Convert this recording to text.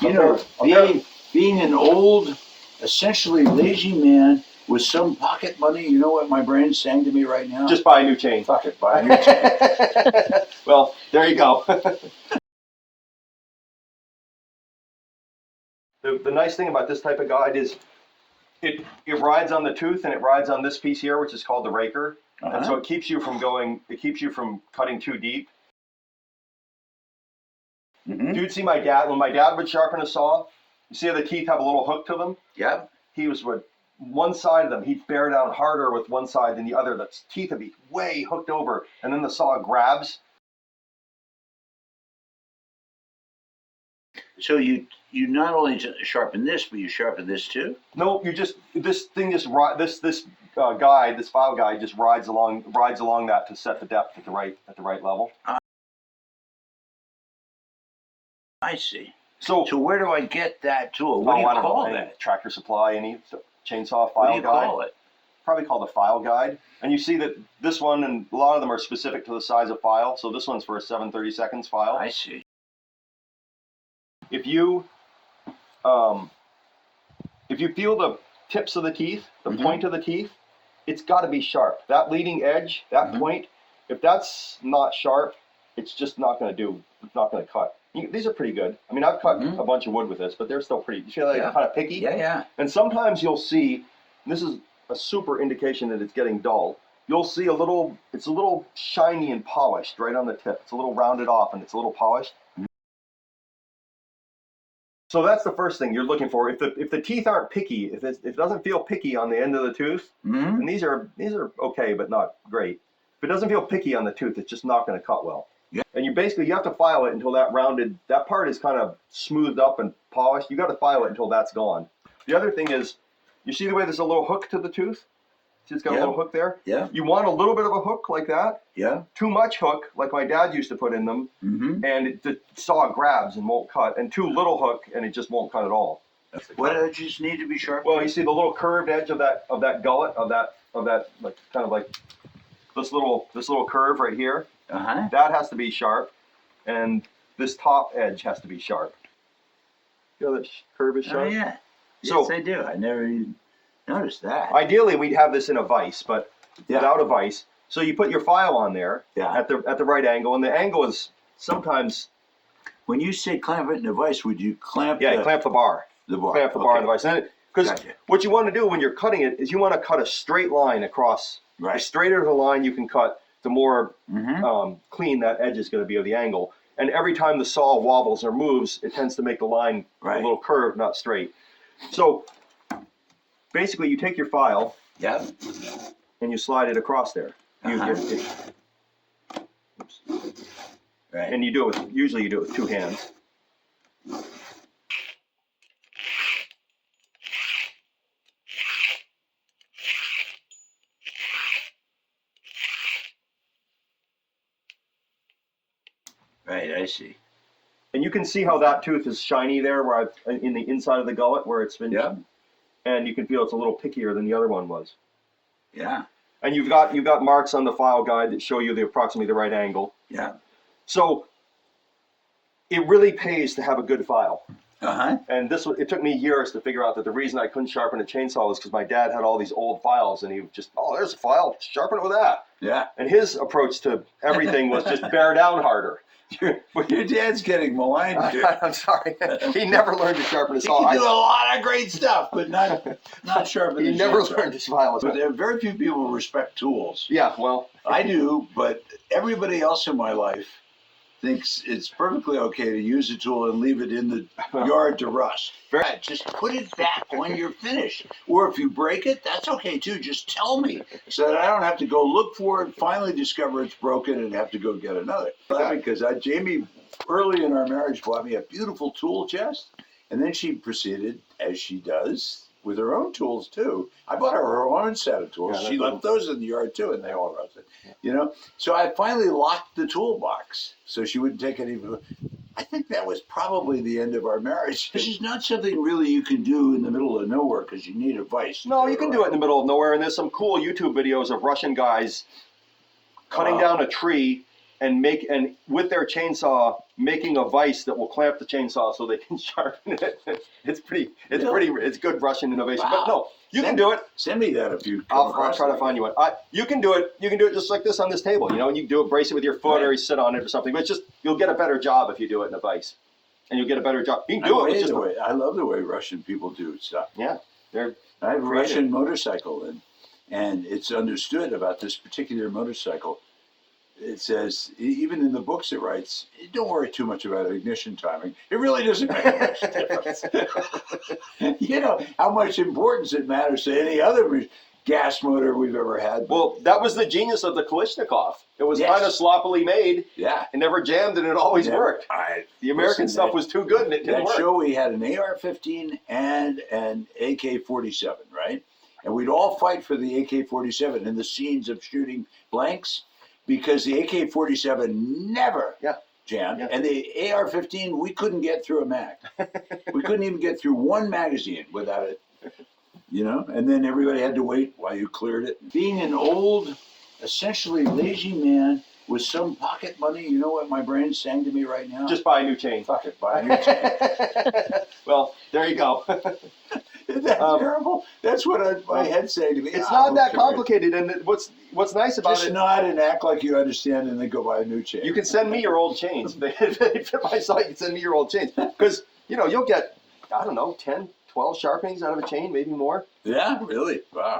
You know, being an old, essentially lazy man with some pocket money, you know what my brain's saying to me right now? Just buy a new chain. Fuck it, buy a new chain. Well, there you go. The nice thing about this type of guide is it rides on the tooth and it rides on this piece here, which is called the raker. And so it keeps you from cutting too deep. You'd see my dad, when my dad would sharpen a saw, you see how the teeth have a little hook to them? Yeah. He was with one side of them, he'd bear down harder with one side than the other. The teeth would be way hooked over, and then the saw grabs. So you not only sharpen this, but you sharpen this too? No, this file guide just rides along that to set the depth at the right level. I see. So where do I get that tool? What do you call that? Tractor Supply, any chainsaw file guide. What do you call it? Probably called a file guide. And you see that this one and a lot of them are specific to the size of file. So this one's for a 7/32 file. I see. If you feel the tips of the teeth, the point of the teeth, it's got to be sharp. That leading edge, that point, if that's not sharp, it's just not going to do. It's not going to cut. These are pretty good. I mean, I've cut a bunch of wood with this, but they're still pretty. You feel like kind of picky? Yeah, yeah. And sometimes you'll see, and this is a super indication that it's getting dull. You'll see it's a little shiny and polished right on the tip. It's a little rounded off and it's a little polished. So that's the first thing you're looking for. If the teeth aren't picky, if it doesn't feel picky on the end of the tooth, and these are okay but not great. If it doesn't feel picky on the tooth, it's just not going to cut well. Yeah. And you have to file it until that part is kind of smoothed up and polished. You got to file it until that's gone. The other thing is, you see the way there's a little hook to the tooth? See, it's got a little hook there? Yeah. You want a little bit of a hook like that. Yeah. Too much hook, like my dad used to put in them, and the saw grabs and won't cut. And too little hook, and it just won't cut at all. What edges need to be sharp? Well, you see the little curved edge of that gullet of that like kind of like this little curve right here. That has to be sharp, and this top edge has to be sharp. You know that curve is sharp? Oh yeah. Yes, I do. I never even noticed that. Ideally, we'd have this in a vise, but without a vise. So you put your file on there at the right angle, and the angle is sometimes. When you say clamp it in a vise, would you clamp? Yeah, clamp the bar. The bar. Clamp the bar in the vise, because what you want to do when you're cutting it is you want to cut a straight line across. Right. The straighter the line you can cut, the more clean that edge is going to be of the angle. And every time the saw wobbles or moves, it tends to make the line a little curved, not straight. So basically, you take your file, and you slide it across there. And usually you do it with two hands. Right, I see. And you can see how that tooth is shiny there, in the inside of the gullet where it's been. Yeah. And you can feel it's a little pickier than the other one was. Yeah. And you've got marks on the file guide that show you approximately the right angle. Yeah. So it really pays to have a good file. And it took me years to figure out that the reason I couldn't sharpen a chainsaw was because my dad had all these old files, and he just, there's a file, sharpen it with that. Yeah. And his approach to everything was just bear down harder. Your dad's getting maligned, dude. I'm sorry. He never learned to sharpen his saw. He can do a lot of great stuff, but not sharpen his He never learned his file. But there are very few people who respect tools. Yeah, well. I do, but everybody else in my life thinks it's perfectly okay to use a tool and leave it in the yard to rust. Just put it back when you're finished. Or if you break it, that's okay too. Just tell me so that I don't have to go look for it, finally discover it's broken, and have to go get another. Because Jamie, early in our marriage, bought me a beautiful tool chest, and then she proceeded, as she does, with her own tools too. I bought her own set of tools. She left those in the yard too, and they all rusted. So I finally locked the toolbox so she wouldn't take any. I think that was probably the end of our marriage. This is not something really you can do in the middle of nowhere because you need a vise. No, you can do it in the middle of nowhere, and there's some cool YouTube videos of Russian guys cutting down a tree and with their chainsaw making a vise that will clamp the chainsaw so they can sharpen it. It's good Russian innovation. Wow. But no, you can do it. Send me that if you. I'll try to find you one. You can do it. You can do it just like this on this table, and you can do it, brace it with your foot, or you sit on it or something. But it's just you'll get a better job if you do it in a vise, and you'll get a better job. You can do it. I love the way Russian people do stuff. Yeah, I have a Russian motorcycle, and it's understood about this particular motorcycle. It says, even in the books it writes, don't worry too much about ignition timing. It really doesn't make much difference. You know how much importance it matters to any other gas motor we've ever had. Well, that was the genius of the Kalashnikov. It was kind of sloppily made. Yeah. It never jammed, and it always worked. The American stuff was too good, and it didn't work. That show we had an AR-15 and an AK-47, right? And we'd all fight for the AK-47 in the scenes of shooting blanks, because the AK-47 never jammed, and the AR-15, we couldn't get through a mag. We couldn't even get through one magazine without it, and then everybody had to wait while you cleared it. Being an old, essentially lazy man with some pocket money, you know what my brain's saying to me right now? Just buy a new chain. Fuck it, buy a new chain. Well, there you go. Isn't that terrible? That's what my head's saying to me. It's not that complicated, and what's nice about just nod and act like you understand, and then go buy a new chain. You can send me your old chains. If they fit my site, you can send me your old chains, because you'll get 10, 12 sharpenings out of a chain, maybe more. Yeah, really. Wow.